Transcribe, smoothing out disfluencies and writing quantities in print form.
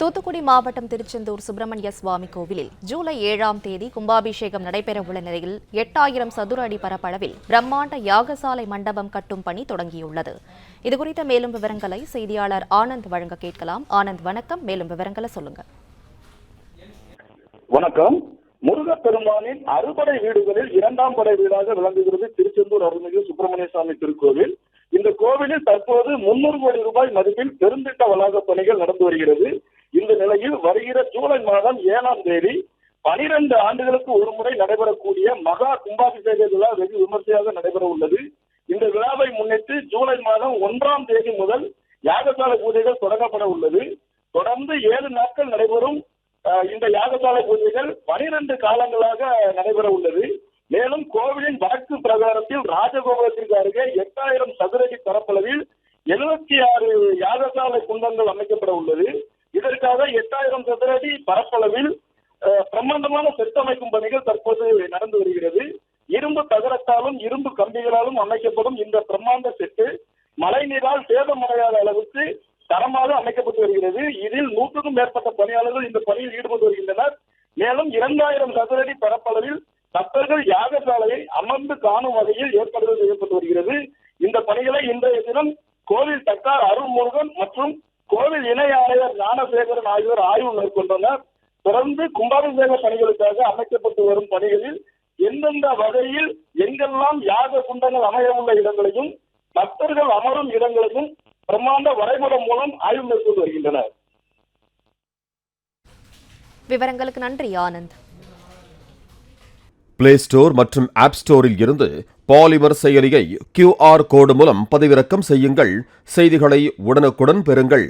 தூத்துக்குடி மாவட்டம் திருச்செந்தூர் சுப்பிரமணிய சுவாமி கோவிலில் ஜூலை 7ஆம் தேதி கும்பாபிஷேகம் நடைபெறவுள்ள நிலையில் 8000 சதுர அடி பரப்பளவில் பிரம்மாண்ட யாகசாலை மண்டபம் கட்டும் பணி தொடங்கியுள்ளது. இதுகுறித்த மேலும் விவரங்களை செய்தியாளர் ஆனந்த் வழங்க கேட்கலாம். ஆனந்த், வணக்கம். மேலும் விவரங்களை சொல்லுங்க. வணக்கம். முருகப்பெருமானின் அறுபடை வீடுகளில் 2ஆம் படை வீடாக விளங்குகிறது திருச்செந்தூர் அருள்மிகு சுப்பிரமணிய சுவாமி திருக்கோவில். இந்த கோவிலில் தற்போது 300 கோடி ரூபாய் மதிப்பில் பெருந்திட்ட வளாக பணிகள் நடந்து வருகிறது. இந்த நிலையில் வருகிற ஜூலை மாதம் 7ஆம் தேதி 12 ஆண்டுகளுக்கு ஒருமுறை நடைபெறக்கூடிய மகா கும்பாபிஷேக விழா வெகு விமர்சையாக நடைபெற உள்ளது. இந்த விழாவை முன்னிட்டு ஜூலை மாதம் 1ஆம் தேதி முதல் யாகசாலை பூஜைகள் தொடங்கப்பட உள்ளது. தொடர்ந்து 7 நாட்கள் நடைபெறும் இந்த யாகசாலை பூஜைகள் 12 காலங்களாக நடைபெற உள்ளது. மேலும் கோவிலின் வடக்கு பிரகாரத்தில் ராஜகோபுரத்திற்கு அருகே 8000 சதுரடி பரப்பளவில் 76 யாகசாலை குண்டங்கள் அமைக்கப்பட உள்ளது. இதற்காக 8000 சதுரடி பரப்பளவில் பிரம்மாண்டமான செட் அமைக்கும் பணிகள் தற்போது நடந்து வருகிறது. இரும்பு தகரத்தாலும் இரும்பு கம்பிகளாலும் அமைக்கப்படும் இந்த பிரம்மாண்ட செட்டு மழை நீரால் சேதமடையாத அளவுக்கு தரமாக அமைக்கப்பட்டு வருகிறது. இதில் 100க்கும் மேற்பட்ட பணியாளர்கள் இந்த பணியில் ஈடுபட்டு வருகின்றனர். மேலும் 2000 சதுரடி பரப்பளவில் பக்தர்கள் யாகசாலையை அமர்ந்து காணும் வகையில் ஏற்பாடுகள் செய்யப்பட்டு வருகிறது. இந்த பணிகளை இன்றைய தினம் கோவில் தக்கார் அருள்முருகன் மற்றும் கோவில் இணை ஆணையர் ஞானசேகரன் ஆகியோர் ஆய்வு மேற்கொண்டனர். தொடர்ந்து கும்பாபிஷேக பணிகளுக்காக அமைக்கப்பட்டு வரும் பணிகளில் எந்தெந்த வகையில் எங்கெல்லாம் யாக குண்டங்கள் அமைய உள்ள இடங்களையும் பக்தர்கள் அமரும் இடங்களையும் பிரம்மாண்ட வரைபடம் மூலம் ஆய்வு மேற்கொண்டு வருகின்றனர். விவரங்களுக்கு நன்றி ஆனந்த். பிளே ஸ்டோர் மற்றும் ஆப் ஸ்டோரில் இருந்து பாலிமர் செயலியை QR கோடு மூலம் பதிவிறக்கம் செய்யுங்கள். செய்திகளை உடனுக்குடன் பெறுங்கள்.